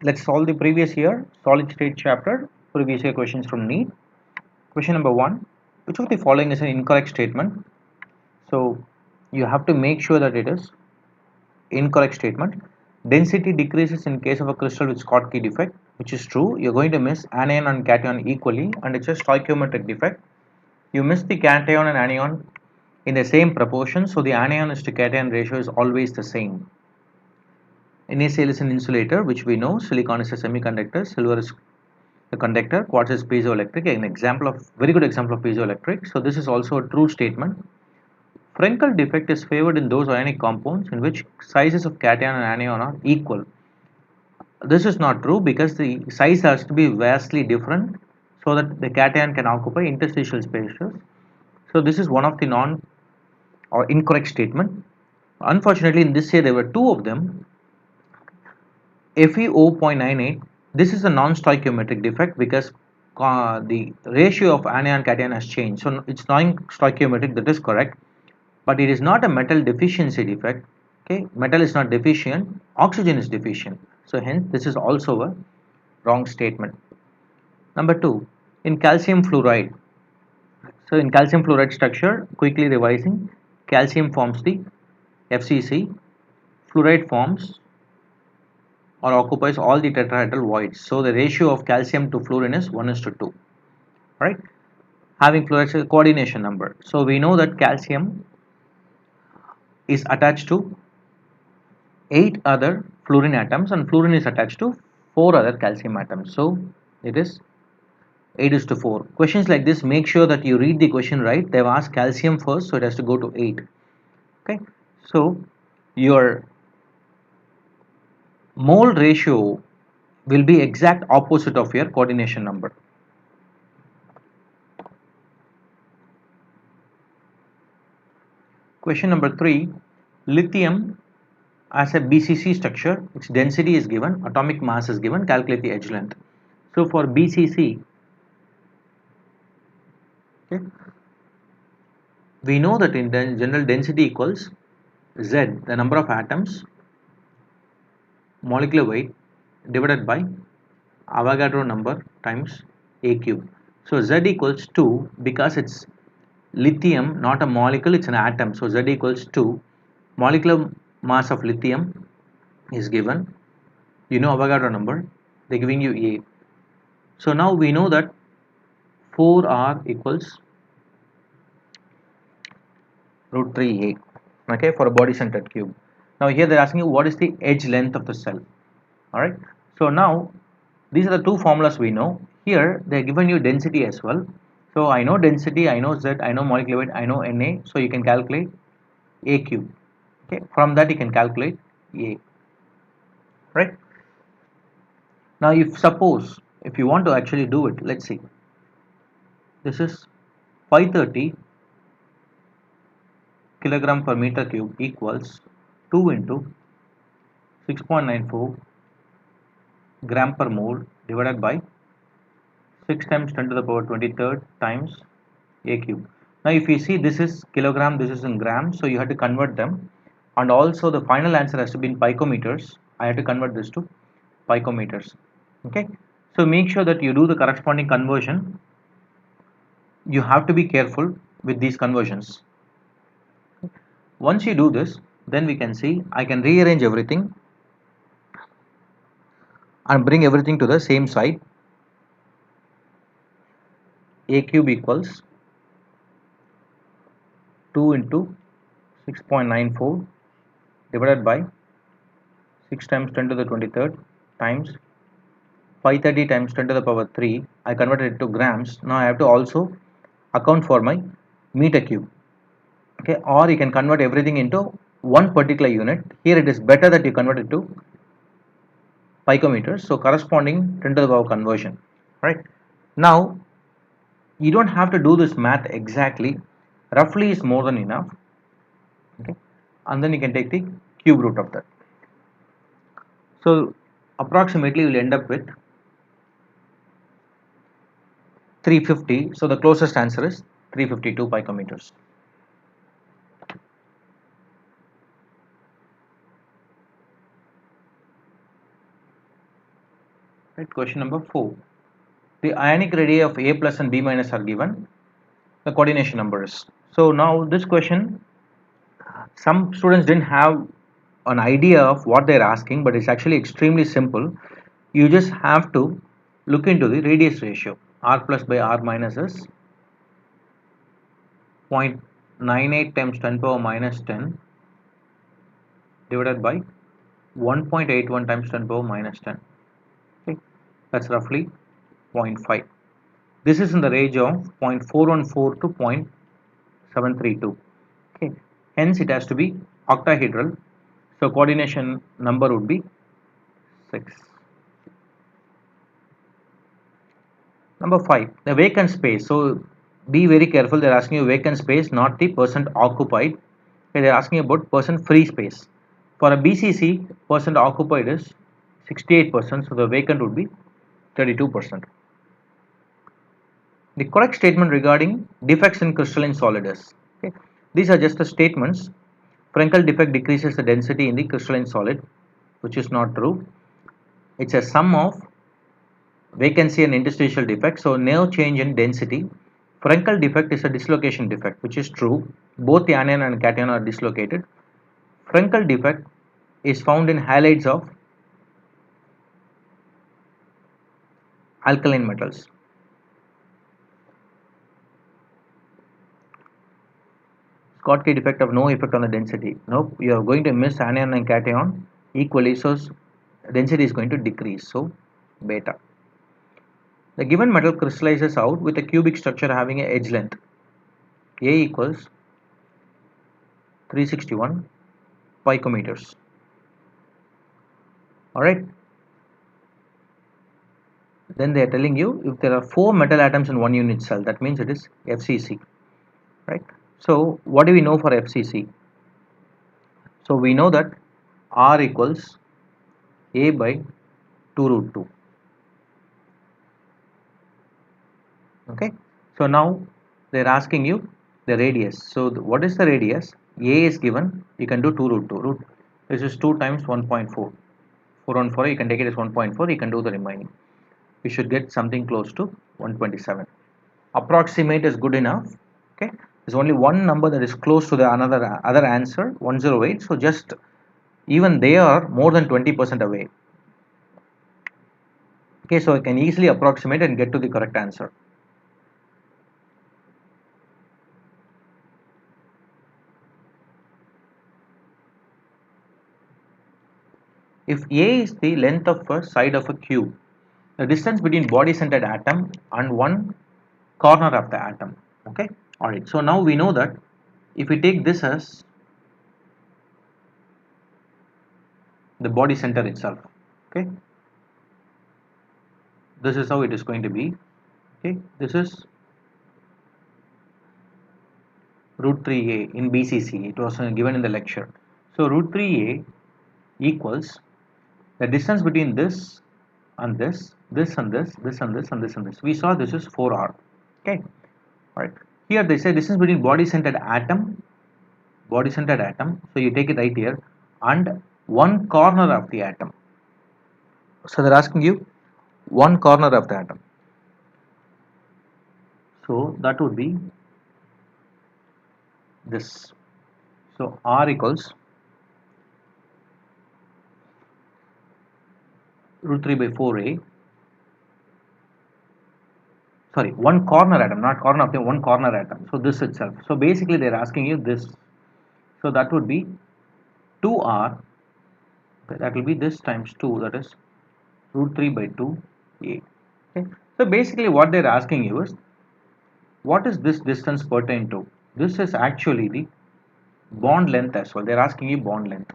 Let's solve the previous year solid state chapter, previous year questions from NEET. Question number 1. Which of the following is an incorrect statement? So you have to make sure that it is incorrect statement. Density decreases in case of a crystal with Schottky defect, which is true. You're going to miss anion and cation equally, and it's a stoichiometric defect. You miss the cation and anion in the same proportion, so the anion is to cation ratio is always the same. NaCl is an insulator, which we know. Silicon is a semiconductor. Silver is the conductor. Quartz is piezoelectric. An example of very good example of piezoelectric. So this is also a true statement. Frenkel defect is favored in those ionic compounds in which sizes of cation and anion are equal. This is not true because the size has to be vastly different so that the cation can occupy interstitial spaces. So this is one of the non or incorrect statement. Unfortunately, in this year there were two of them. Fe 0.98. This is a non-stoichiometric defect because the ratio of anion cation has changed. So it's non-stoichiometric, that is correct, but it is not a metal deficiency defect. Okay, metal is not deficient, oxygen is deficient. So hence this is also a wrong statement. Number 2, in calcium fluoride. So in calcium fluoride structure, quickly revising, calcium forms the FCC, fluoride forms or occupies all the tetrahedral voids. So the ratio of calcium to fluorine is 1:2. Right? Having fluoride coordination number. So we know that calcium is attached to 8 other fluorine atoms and fluorine is attached to 4 other calcium atoms. So it is 8:4. Questions like this, make sure that you read the question right. They've asked calcium first, so it has to go to 8. Okay. So your mole ratio will be exact opposite of your coordination number. Question number 3, lithium as a BCC structure, its density is given, atomic mass is given, calculate the edge length. So for BCC, okay, we know that in the general density equals Z, the number of atoms, molecular weight divided by Avogadro number times A cube. So Z equals 2 because it's lithium, not a molecule, it's an atom. So Z equals 2. Molecular mass of lithium is given. You know Avogadro number, they're giving you A. So now we know that 4R equals root 3A, okay, for a body centered cube. Now here they're asking you what is the edge length of the cell. Alright, so now these are the two formulas we know. Here they're given you density as well. So I know density, I know Z, I know molecular weight, I know Na, so you can calculate A cube. Okay, from that you can calculate A. Right? Now if suppose if you want to actually do it, let's see. This is 530 kilogram per meter cube equals 2 into 6.94 gram per mole divided by 6 times 10 to the power 23rd times A cube. Now if you see, this is kilogram, this is in grams, so you have to convert them, and also the final answer has to be in picometers. I have to convert this to picometers. Okay, so make sure that you do the corresponding conversion. You have to be careful with these conversions. Once you do this, then we can see I can rearrange everything and bring everything to the same side. A cube equals 2 into 6.94 divided by 6 times 10 to the 23rd times 530 times 10 to the power 3. I converted it to grams. Now I have to also account for my meter cube. Okay, or you can convert everything into one particular unit. Here it is better that you convert it to picometers. So corresponding 10 to the power conversion. Right. Now you don't have to do this math exactly. Roughly is more than enough. Okay, and then you can take the cube root of that. So approximately you will end up with 350. So the closest answer is 352 picometers. Right, question number 4. The ionic radii of A plus and B minus are given. The coordination numbers. So now this question, some students didn't have an idea of what they're asking, but it's actually extremely simple. You just have to look into the radius ratio. R plus by R minus is 0.98 times 10 power minus 10 divided by 1.81 times 10 power minus 10. Okay, that's roughly 0.5. This is in the range of 0.414 to 0.732. Okay, hence it has to be octahedral. So coordination number would be 6. Number 5, the vacant space. So be very careful. They're asking you vacant space, not the percent occupied. Okay, they're asking about percent free space. For a BCC, percent occupied is 68%. So the vacant would be 32%. The correct statement regarding defects in crystalline solid is, okay, these are just the statements. Frenkel defect decreases the density in the crystalline solid, which is not true. It's a sum of vacancy and interstitial defect. So no change in density. Frenkel defect is a dislocation defect, which is true. Both the anion and cation are dislocated. Frenkel defect is found in halides of alkaline metals. Schottky defect have no effect on the density. Nope, you are going to miss anion and cation equally, so density is going to decrease. So beta. The given metal crystallizes out with a cubic structure having an edge length. A equals 361 picometers. Alright. Then they are telling you if there are 4 metal atoms in one unit cell, that means it is FCC. Right. So what do we know for FCC? So we know that R equals A by 2 root 2. Okay. So now they are asking you the radius. So what is the radius? A is given. You can do 2 root 2. This is 2 times 1.4. 4 on 4. You can take it as 1.4. You can do the remaining. You should get something close to 127. Approximate is good enough. Okay. There's only one number that is close to the other answer, 108. So just even they are more than 20% away. Okay, so I can easily approximate and get to the correct answer. If A is the length of a side of a cube, the distance between body centered atom and one corner of the atom. Okay, alright. So now we know that if we take this as the body center itself, okay, this is how it is going to be. Okay, this is root 3a in BCC. It was given in the lecture. So root 3a equals the distance between this and this, this and this, this and this and this and this. We saw this is 4r. Okay, alright. Here they say distance between body centered atom. So you take it right here, and one corner of the atom. So they're asking you one corner of the atom. So that would be this. So R equals root 3 by 4a. Sorry, one corner atom, not corner of the one corner atom. So this itself. So basically they're asking you this. So that would be 2r. Okay, that will be this times 2, that is root 3 by 2a. Okay. So basically what they're asking you is, what is this distance pertain to? This is actually the bond length as well. They're asking you bond length.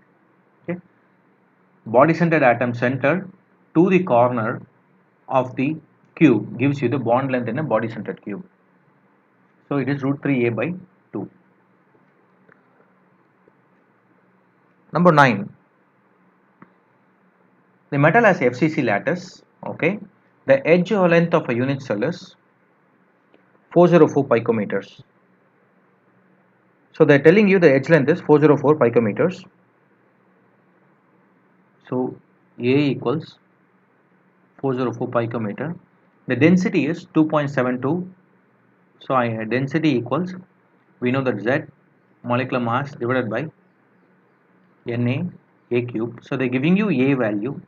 Okay. Body centered atom centered to the corner of the cube gives you the bond length in a body centered cube. So it is root 3a by 2. Number 9. The metal has FCC lattice. Okay. The edge or length of a unit cell is 404 picometers. So they're telling you the edge length is 404 picometers. So A equals 404 picometer. The density is 2.72. So density equals, we know that Z molecular mass divided by Na A cube. So they're giving you A value,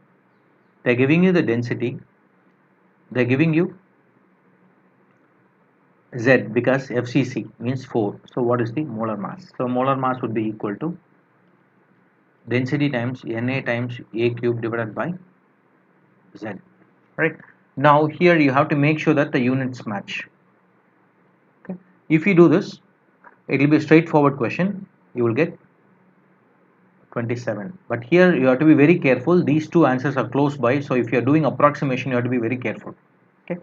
they're giving you the density, they're giving you Z because FCC means 4. So what is the molar mass? So molar mass would be equal to density times Na times A cube divided by Z. Right. Now here you have to make sure that the units match. Okay. If you do this, it will be a straightforward question. You will get 27. But here you have to be very careful. These two answers are close by. So if you are doing approximation, you have to be very careful. Okay.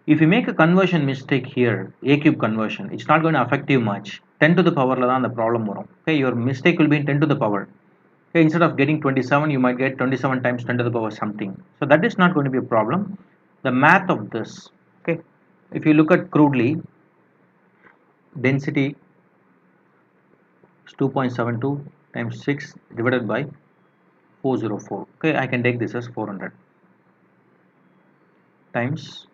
If you make a conversion mistake here, A cube conversion, it's not going to affect you much. 10 to the power la dhaan the problem varum. Okay, your mistake will be in 10 to the power. Okay, instead of getting 27, you might get 27 times 10 to the power something. So that is not going to be a problem. The math of this, okay, if you look at crudely, density is 2.72 times 6 divided by 404. Okay, I can take this as 400 times,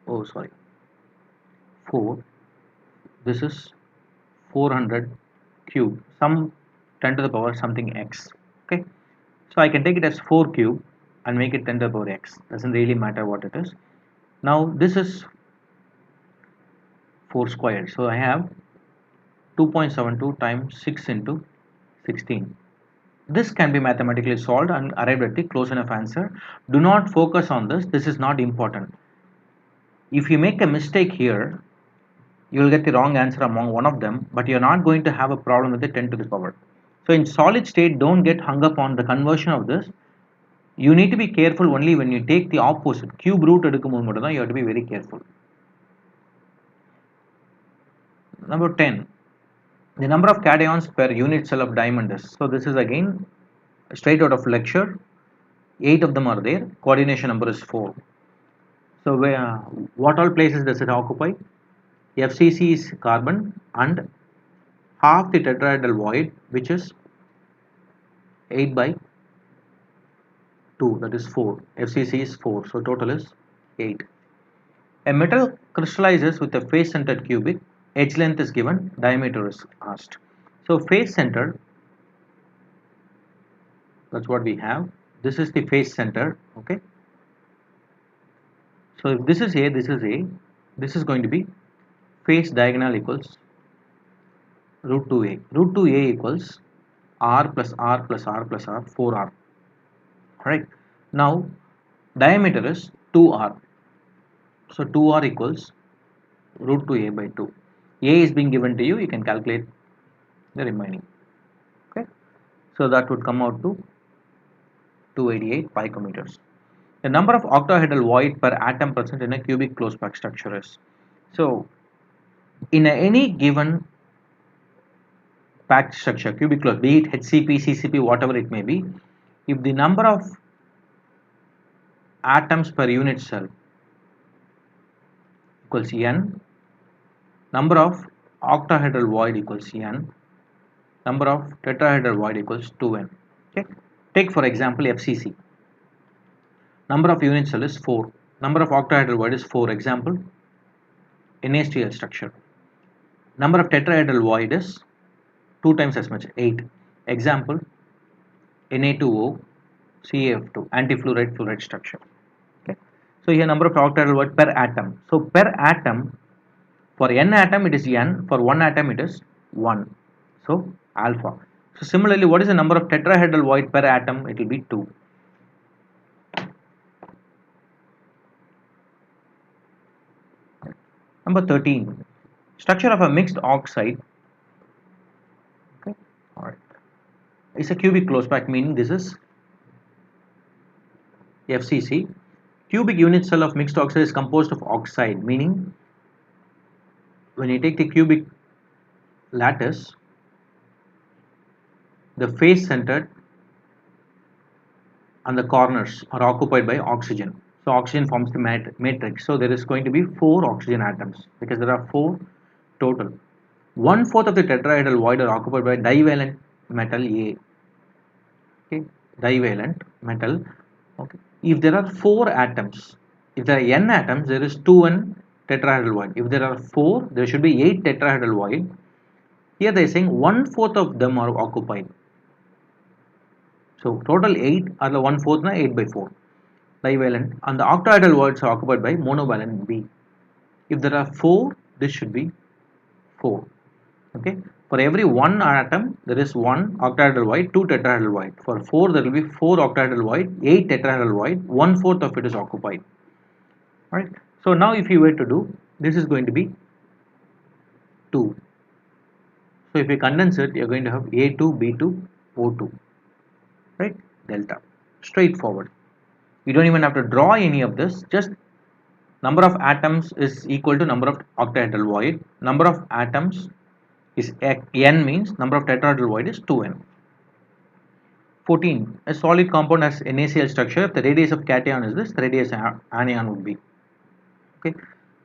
oh sorry, 4, this is 400 cube, some 10 to the power something x. Okay, so I can take it as 4 cube and make it 10 to the power x. Doesn't really matter what it is. Now this is 4 squared, so I have 2.72 times 6 into 16. This can be mathematically solved and arrived at the close enough answer. Do not focus on this. This is not important. If you make a mistake here, you will get the wrong answer among one of them, but you're not going to have a problem with the 10 to the power. So in solid state, don't get hung up on the conversion of this. You need to be careful only when you take the opposite. Cube root எடுக்கும்போது மட்டும் தான் you have to be very careful. Number 10. The number of cations per unit cell of diamond is. So this is again straight out of lecture. 8 of them are there. Coordination number is 4. So what all places does it occupy? FCC is carbon and half the tetrahedral void, which is 8 by 2, that is 4. FCC is 4, so total is 8. A metal crystallizes with a face centered cubic. Edge length is given, diameter is asked. So face center, that's what we have. This is the face center. Okay, so if this is A, this is A, this is going to be face diagonal equals root 2A. Root 2A equals R plus R plus R plus R, 4R. Right. Now diameter is 2R. So 2R equals root 2A by 2. A is being given to you. You can calculate the remaining. Okay. So that would come out to 288 picometers. The number of octahedral void per atom present in a cubic closed packed structure is. So in any given packed structure, cubic closed, be it HCP, CCP, whatever it may be, if the number of atoms per unit cell equals n, number of octahedral void equals n, number of tetrahedral void equals 2n. Okay, take for example FCC. Number of unit cell is 4. Number of octahedral void is 4. Example, NaCl structure. Number of tetrahedral void is 2 times as much, 8. Example, Na2O CaF2, antifluoride fluoride structure. Okay. So here number of octahedral void per atom. So per atom, for n atom it is n, for 1 atom it is 1. So alpha. So similarly, what is the number of tetrahedral void per atom? It will be 2. Number 13. Structure of a mixed oxide. Okay. Alright. It's a cubic closed pack, meaning this is FCC. Cubic unit cell of mixed oxide is composed of oxide, meaning when you take the cubic lattice, the face centered and the corners are occupied by oxygen. So oxygen forms the matrix. So there is going to be 4 oxygen atoms because there are 4 total. 1/4 of the tetrahedral void are occupied by divalent metal A. okay, divalent metal. Okay, if there are 4 atoms, if there are n atoms, there is 2n tetrahedral void. If there are 4, there should be 8 tetrahedral void. Here they are saying 1/4 of them are occupied. So total 8 are the 1/4 na 8 by 4 divalent, and the octahedral voids are occupied by monovalent B. If there are 4, this should be 4. Okay, for every 1 atom there is 1 octahedral void, 2 tetrahedral void. For 4 there will be 4 octahedral void, 8 tetrahedral void, 1/4 of it is occupied. Alright, so now if you were to do, this is going to be 2. So if you condense it, you're going to have A2, B2, O2, right? Delta. Straightforward. You don't even have to draw any of this, just number of atoms is equal to number of octahedral void. Number of atoms is n, means number of tetrahedral void is 2n. 14. A solid compound has NaCl structure. If the radius of cation is this, the radius anion would be. Okay.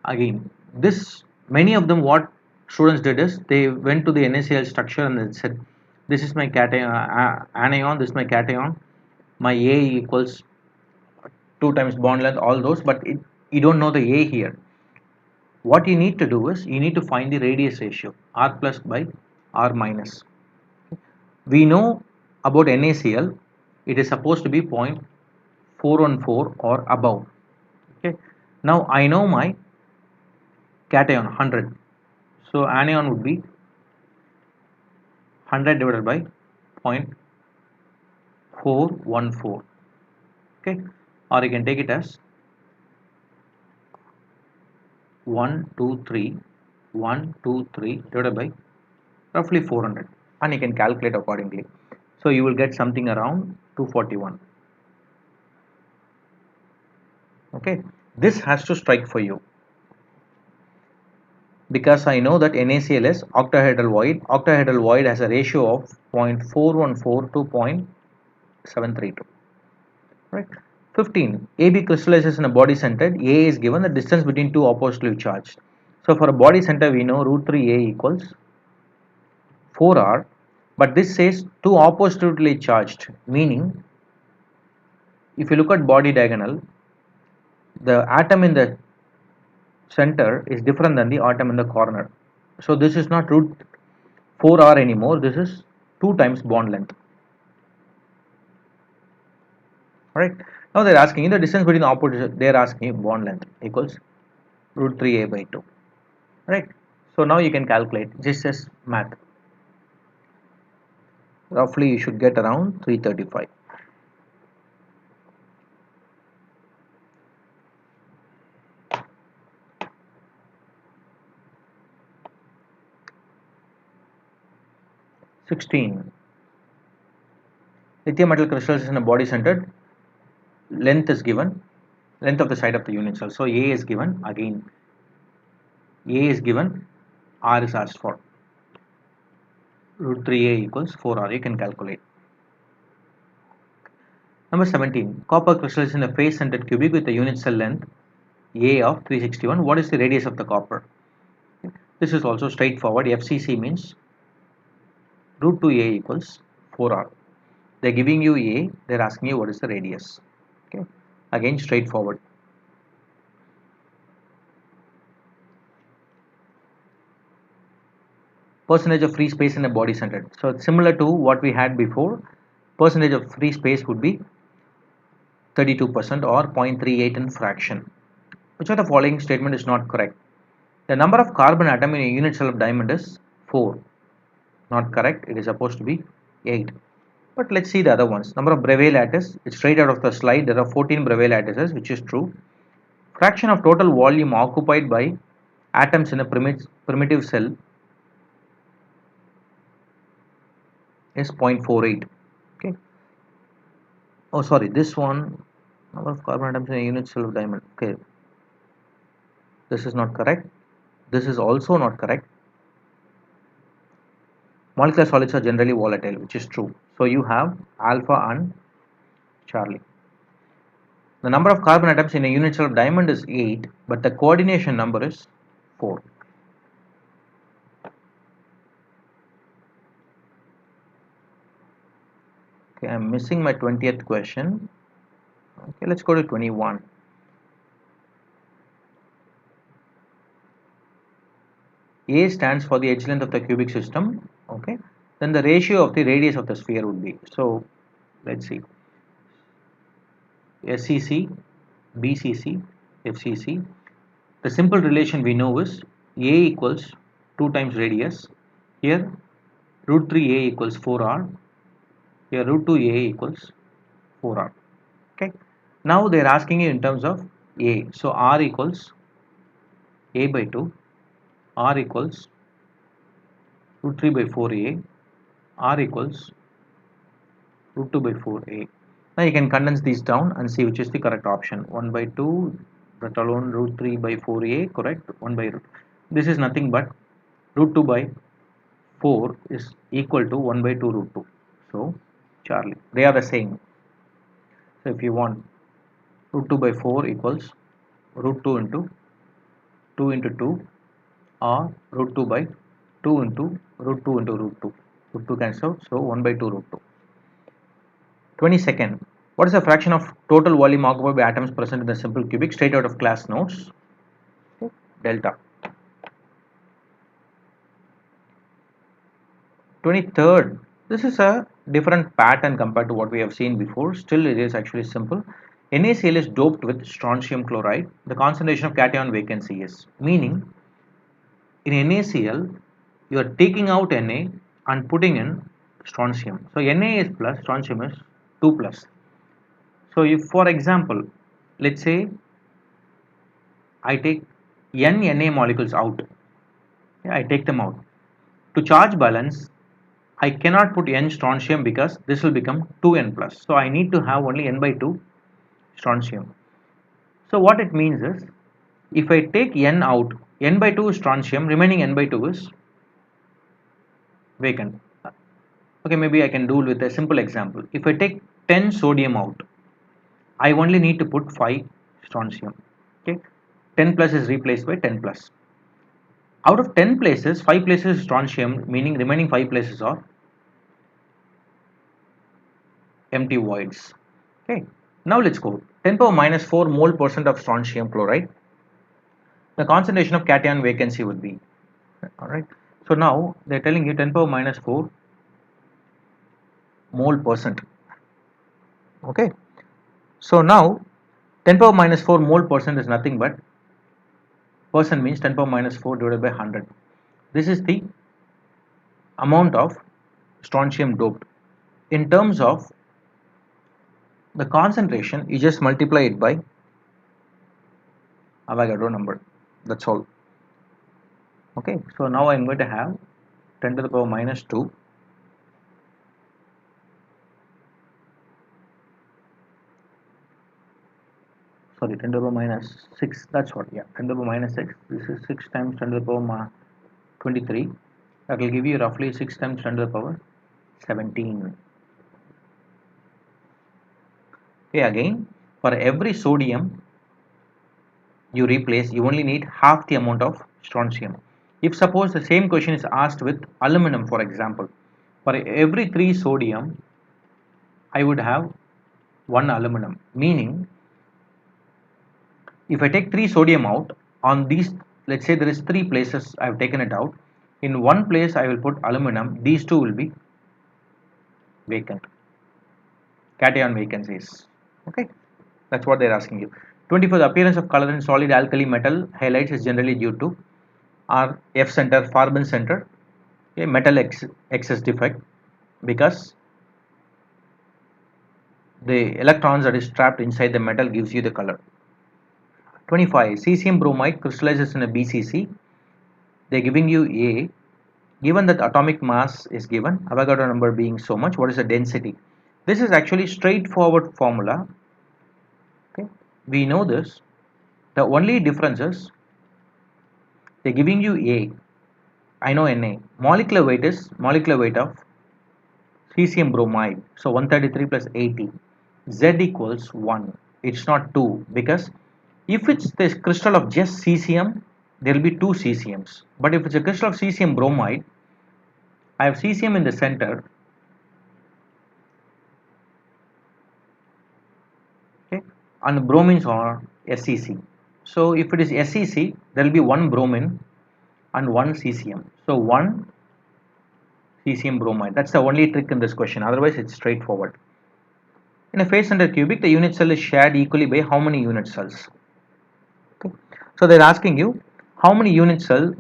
Again, this, many of them, what students did is they went to the NaCl structure and they said, this is my cation, anion, this is my cation, my A equals 2 times bond length, all those, but you don't know the A here. What you need to do is you need to find the radius ratio, R plus by R minus. We know about NaCl, it is supposed to be 0.414 or above. Okay. Now I know my cation 100. So anion would be 100 divided by 0.414. Okay. Or you can take it as 123 divided by roughly 400, and you can calculate accordingly. So you will get something around 241. Okay, this has to strike for you because I know that NaCl is octahedral void. Octahedral void has a ratio of 0.414 to 0.732. Right. 15. AB crystallizes in a body centered. A is given the distance between two oppositely charged. So for a body center, we know root 3 A equals 4R, but this says two oppositely charged, meaning if you look at body diagonal, the atom in the center is different than the atom in the corner. So this is not root 4R anymore, this is 2 times bond length. Alright, now they are asking you the distance between the opposite, they are asking you bond length equals root 3A by 2. Right, so now you can calculate just as math. Roughly you should get around 335. Lithium metal crystals in a body centered. Length is given, length of the side of the unit cell. So A is given, again A is given, R is asked for. Root 3A equals 4R, you can calculate. Number 17. Copper crystals in a face centered cubic with a unit cell length A of 361. What is the radius of the copper? This is also straightforward. FCC means root 2A equals 4R. They're giving you A, they're asking you what is the radius. Okay. Again, straightforward. Percentage of free space in a body centered. So it's similar to what we had before. Percentage of free space would be 32% or 0.38 in fraction. Which of the following statement is not correct? The number of carbon atom in a unit cell of diamond is 4. Not correct. It is supposed to be 8. But let's see the other ones. Number of Bravais lattice. It's straight out of the slide. There are 14 Bravais lattices, which is true. Fraction of total volume occupied by atoms in a primitive cell is 0.48. Okay. Oh, sorry. This one, number of carbon atoms in a unit cell of diamond. Okay. This is not correct. This is also not correct. Molecular solids are generally volatile, which is true. So you have alpha and Charlie. The number of carbon atoms in a unit cell of diamond is 8, but the coordination number is 4. Okay, I'm missing my 20th question. Okay, let's go to 21. A stands for the edge length of the cubic system. Okay, then the ratio of the radius of the sphere would be. So let's see. SCC, BCC, FCC. The simple relation we know is A equals 2 times radius. Here root 3A equals 4R. Here root 2A equals 4R. Okay. Now they are asking you in terms of A. So R equals A by 2. R equals root 3 by 4A. R equals root 2 by 4A. Now you can condense these down and see which is the correct option. 1 by 2, that alone root 3 by 4A, correct? 1 by root. This is nothing but root 2 by 4 is equal to 1 by 2 root 2. So, Charlie, they are the same. So, if you want root 2 by 4 equals root 2 into 2 into 2 or root 2 by 2 into root 2 into root 2. Root 2 cancels out, so 1 by 2 root 2. 22nd. What is the fraction of total volume occupied by atoms present in the simple cubic? Straight out of class notes. Delta. 23rd. This is a different pattern compared to what we have seen before. Still, it is actually simple. NaCl is doped with strontium chloride. The concentration of cation vacancy is. Meaning, in NaCl, you are taking out Na and putting in strontium. So, Na is plus, strontium is 2 plus. So, if for example, let's say I take n Na molecules out, yeah, I take them out. To charge balance, I cannot put n strontium because this will become 2n plus. So I need to have only n by 2 strontium. So what it means is, if I take n out, n by 2 is strontium, remaining n by 2 is vacant. Okay, maybe I can do with a simple example. If I take 10 sodium out, I only need to put 5 strontium. Okay, 10 plus is replaced by 10 plus. Out of 10 places, 5 places is strontium, meaning remaining 5 places are empty voids. Okay, now let's go. 10 power minus 4 mole percent of strontium chloride. The concentration of cation vacancy would be. Alright. So now they're telling you 10 power minus 4 mole percent. Okay. So now 10 power minus 4 mole percent is nothing but percent means 10 power minus 4 divided by 100. This is the amount of strontium doped. In terms of the concentration, you just multiply it by Avogadro number. That's all. Okay. So now I'm going to have 10 to the power minus 2 sorry 10 to the power minus 6, that's what, yeah, 10 to the power minus 6, this is 6 times 10 to the power 23, that will give you roughly 6 times 10 to the power 17. Okay, again, for every sodium you replace, you only need half the amount of strontium. If suppose the same question is asked with aluminum, for example, for every 3 sodium I would have 1 aluminum, meaning if I take 3 sodium out, on these, let's say there is 3 places I have taken it out, in one place I will put aluminum, these two will be vacant, cation vacancies. Okay, that's what they're asking you. 24, the appearance of color in solid alkali metal halides is generally due to R F center, Farben center, okay, metal excess defect, because the electrons that is trapped inside the metal gives you the color. 25, cesium bromide crystallizes in a BCC. They're giving you A. Given that atomic mass is given, Avogadro number being so much, what is the density? This is actually straightforward formula. Okay, we know this. The only difference is they're giving you A. I know Na. Molecular weight is molecular weight of cesium bromide. So 133 plus 80. Z equals 1. It's not 2, because if it's this crystal of just cesium, there will be 2 cesiums. But if it's a crystal of cesium bromide, I have cesium in the center. and bromines are SEC. So if it is SEC, there will be one bromine and one CCM. So one CCM bromide. That's the only trick in this question. Otherwise, it's straightforward. In a face center cubic, the unit cell is shared equally by how many unit cells? Okay. So they're asking you how many unit cells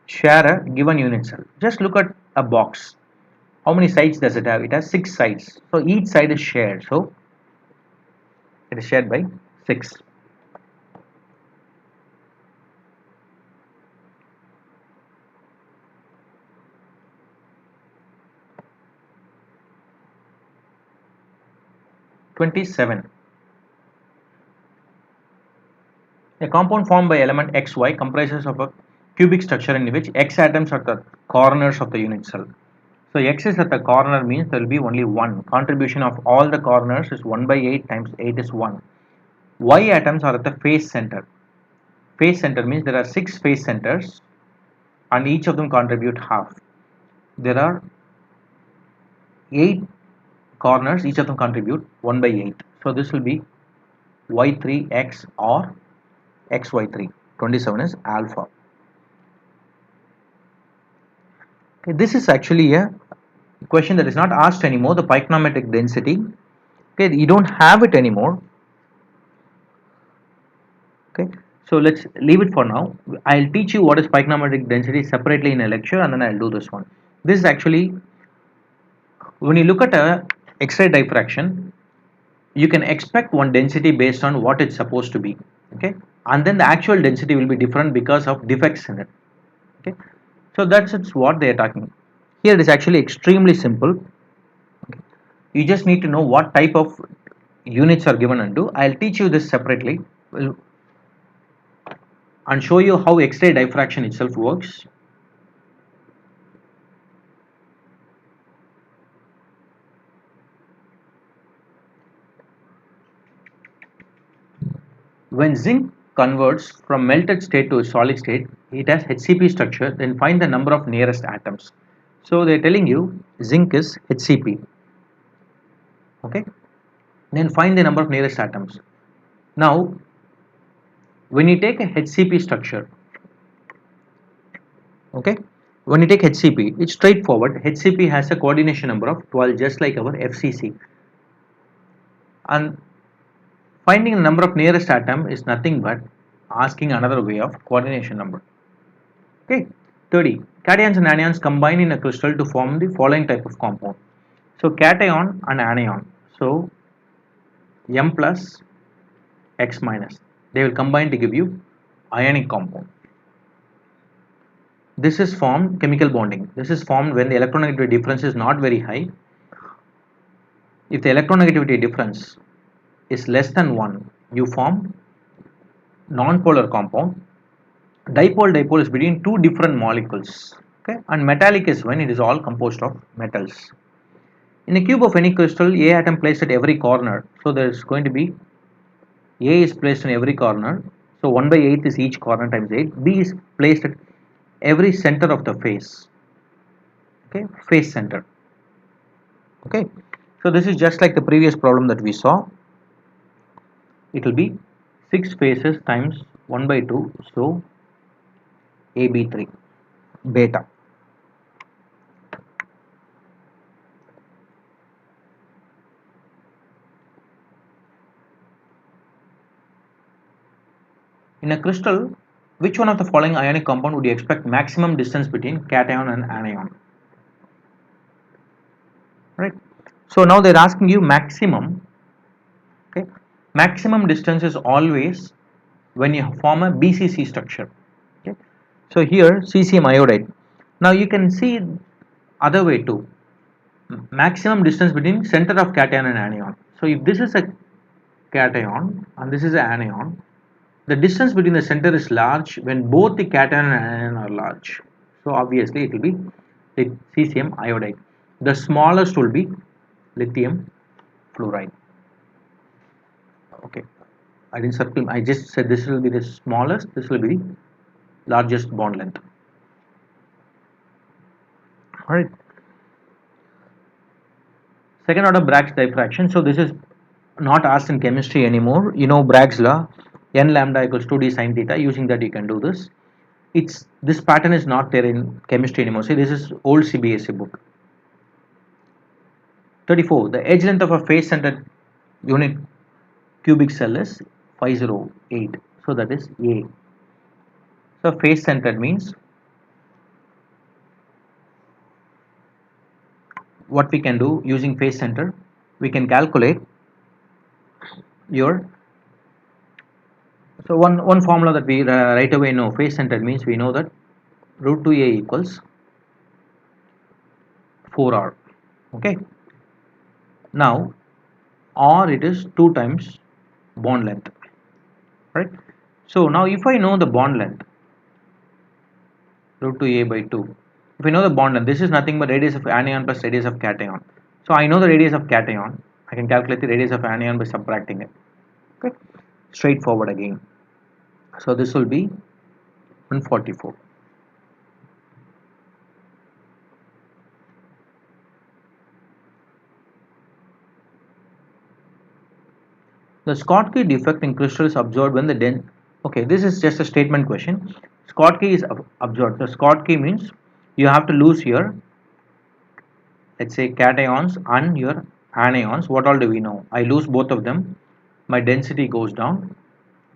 share a given unit cell. Just look at a box. How many sides does it have? It has 6 sides. So each side is shared. So it is shared by 6. (27) A compound formed by element XY comprises of a cubic structure in which X atoms are the corners of the unit cell. So X is at the corner means there will be only 1. Contribution of all the corners is 1 by 8 times 8 is 1. Y atoms are at the face center. Face center means there are 6 face centers and each of them contribute half. There are 8 corners, each of them contribute 1 by 8. So this will be Y3X or XY3. 27 is alpha. Okay, this is actually a question that is not asked anymore, the pycnometric density. Okay, you don't have it anymore. Okay, so let's leave it for now. I'll teach you what is pycnometric density separately in a lecture, and then I'll do this one. This is actually, when you look at a X-ray diffraction, you can expect one density based on what it's supposed to be. Okay, and then the actual density will be different because of defects in it. Okay, so that's what they are talking. Here it is actually extremely simple. Okay. You just need to know what type of units are given and do. I'll teach you this separately and show you how X-ray diffraction itself works. When zinc converts from melted state to a solid state, it has HCP structure, then find the number of nearest atoms. So they're telling you zinc is HCP. Okay, then find the number of nearest atoms. Now, when you take a HCP structure, okay, when you take HCP, it's straightforward. HCP has a coordination number of 12, just like our FCC. And finding the number of nearest atom is nothing but asking another way of coordination number. Okay, 30. Cations and anions combine in a crystal to form the following type of compound. So cation and anion. So M plus X minus. They will combine to give you ionic compound. This is formed chemical bonding. This is formed when the electronegativity difference is not very high. If the electronegativity difference is less than 1, you form non-polar compound. Dipole is between two different molecules. Okay, and metallic is when it is all composed of metals. In a cube of any crystal, A atom placed at every corner. So there is going to be A is placed in every corner. So 1 by 8 is each corner times 8. B is placed at every center of the face. Okay, face center. Okay, so this is just like the previous problem that we saw. It will be 6 faces times 1 by 2. So AB3 beta. In a crystal, which one of the following ionic compound would you expect maximum distance between cation and anion? Right. So now they're asking you maximum. Okay. Maximum distance is always when you form a BCC structure. Okay. So here cesium iodide. Now you can see other way too. Maximum distance between center of cation and anion. So if this is a cation and this is an anion, the distance between the center is large when both the cation and anion are large. So obviously it will be cesium iodide. The smallest will be lithium fluoride. Okay, I didn't circle. I just said this will be the smallest. This will be the largest bond length. All right. Second order Bragg's diffraction. So this is not asked in chemistry anymore. You know Bragg's law, n lambda equals 2d sine theta. Using that, you can do this. It's this pattern is not there in chemistry anymore. See, this is old CBSE book. 34. The edge length of a face-centered unit cubic cell is 508. So that is A. So face-centered means what we can do using face center, we can calculate your, so one formula that we right away know, face centered means we know that root 2a equals 4r. Okay, now r, it is 2 times bond length, right? So now if I know the bond length, root 2a by 2, if I know the bond length, this is nothing but radius of anion plus radius of cation. So I know the radius of cation, I can calculate the radius of anion by subtracting it. Okay, straightforward again. So this will be 144. The Schottky defect in crystal is observed when the okay, this is just a statement question. Schottky is observed. The Schottky means you have to lose here, let's say cations and your anions. What all do we know? I lose both of them. My density goes down.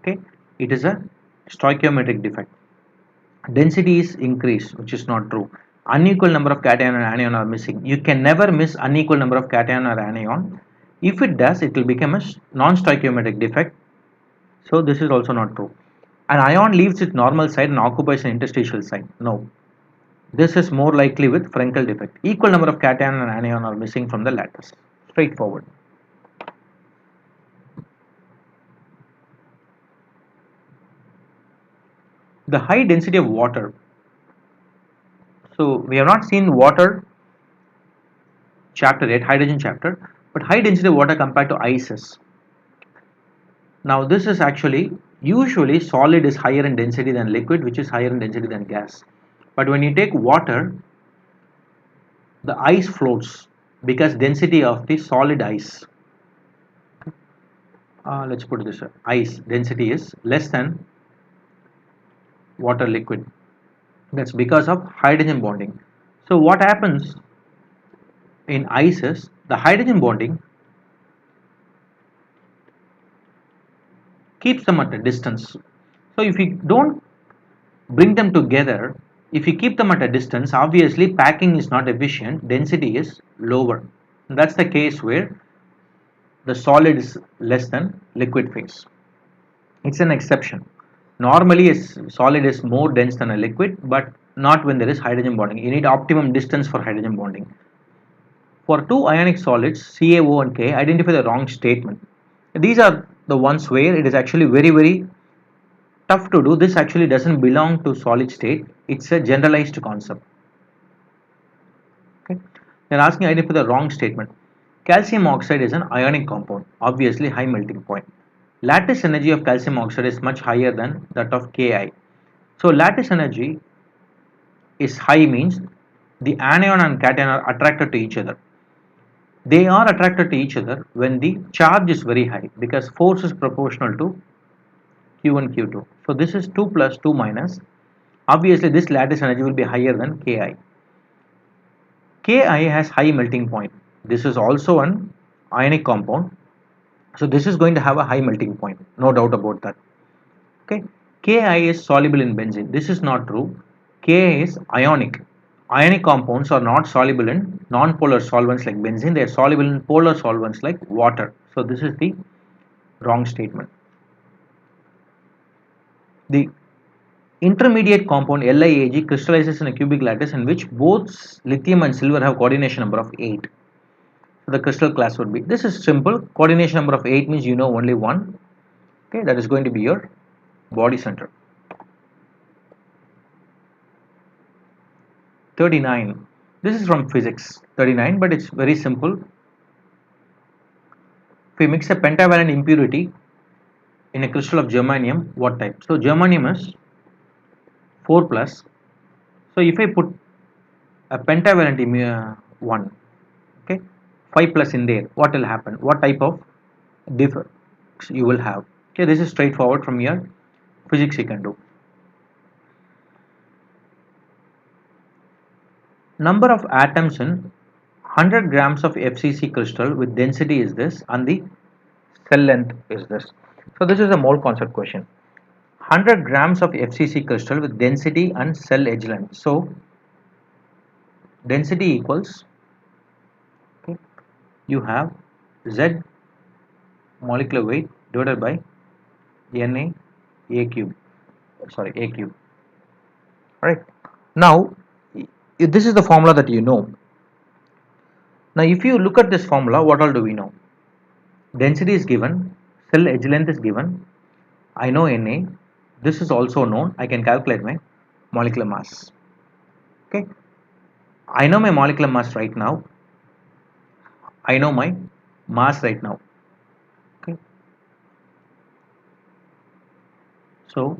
Okay, it is a stoichiometric defect. Density is increased, which is not true. Unequal number of cation and anion are missing. You can never miss unequal number of cation or anion. If it does, it will become a non-stoichiometric defect. So this is also not true. An ion leaves its normal side and occupies an interstitial site. No. This is more likely with Frenkel defect. Equal number of cation and anion are missing from the lattice. Straightforward. The high density of water. So we have not seen water chapter yet, hydrogen chapter, but high density of water compared to ices. Now this is actually, usually solid is higher in density than liquid, which is higher in density than gas. But when you take water, the ice floats because density of the solid ice, let's put it this way, ice density is less than water liquid. That's because of hydrogen bonding. So what happens in ice is the hydrogen bonding keeps them at a distance. So if you don't bring them together, if you keep them at a distance, obviously packing is not efficient, density is lower. And that's the case where the solid is less than liquid phase. It's an exception. Normally a solid is more dense than a liquid, but not when there is hydrogen bonding. You need optimum distance for hydrogen bonding. For two ionic solids, CaO and K, identify the wrong statement. These are the ones where it is actually very tough to do. This actually doesn't belong to solid state. It's a generalized concept. Okay. They're asking identify the wrong statement. Calcium oxide is an ionic compound, obviously high melting point. Lattice energy of calcium oxide is much higher than that of Ki. So lattice energy is high means the anion and cation are attracted to each other. They are attracted to each other when the charge is very high because force is proportional to Q1 Q2. So this is 2 plus 2 minus. Obviously this lattice energy will be higher than Ki. Ki has high melting point. This is also an ionic compound. So this is going to have a high melting point. No doubt about that. Okay. Ki is soluble in benzene. This is not true. Ki is ionic. Ionic compounds are not soluble in non-polar solvents like benzene. They are soluble in polar solvents like water. So this is the wrong statement. The intermediate compound LiAg crystallizes in a cubic lattice in which both lithium and silver have coordination number of 8. So the crystal class would be, this is simple. Coordination number of 8 means you know only one. Okay, that is going to be your body center. 39. This is from physics. 39, but it's very simple. If we mix a pentavalent impurity in a crystal of germanium, what type? So germanium is 4 plus. So if I put a pentavalent 1, okay, 5 plus in there, what will happen? What type of defects you will have. Okay, this is straightforward from here. Physics you can do. Number of atoms in 100 grams of FCC crystal with density is this and the cell length is this. So this is a mole concept question. 100 grams of FCC crystal with density and cell edge length. So density equals, okay, you have Z molecular weight divided by Na A cube. Sorry, A cube. Alright. Now this is the formula that you know. Now if you look at this formula, what all do we know? Density is given, cell edge length is given, I know Na, this is also known, I can calculate my molecular mass. Okay, I know my molecular mass right now, I know my mass right now. Okay, so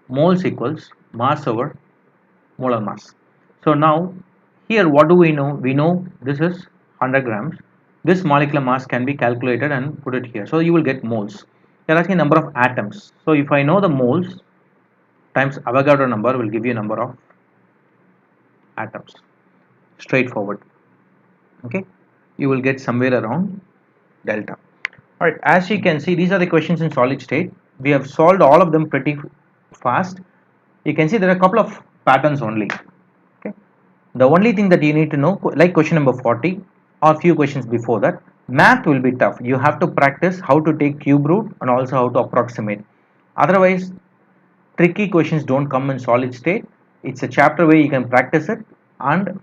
moles equals mass over molar mass. So now here what do we know? We know this is 100 grams. This molecular mass can be calculated and put it here. So you will get moles. They are asking number of atoms. So if I know the moles times Avogadro number will give you a number of atoms. Straightforward. Okay, you will get somewhere around delta. All right, as you can see, these are the questions in solid state. We have solved all of them pretty fast. You can see there are a couple of patterns only. Okay, the only thing that you need to know, like question number 40 or few questions before that, math will be tough. You have to practice how to take cube root and also how to approximate. Otherwise, tricky questions don't come in solid state. It's a chapter where you can practice it and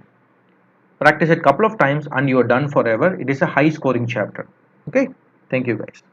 practice it couple of times and you are done forever. It is a high scoring chapter. Okay, thank you guys.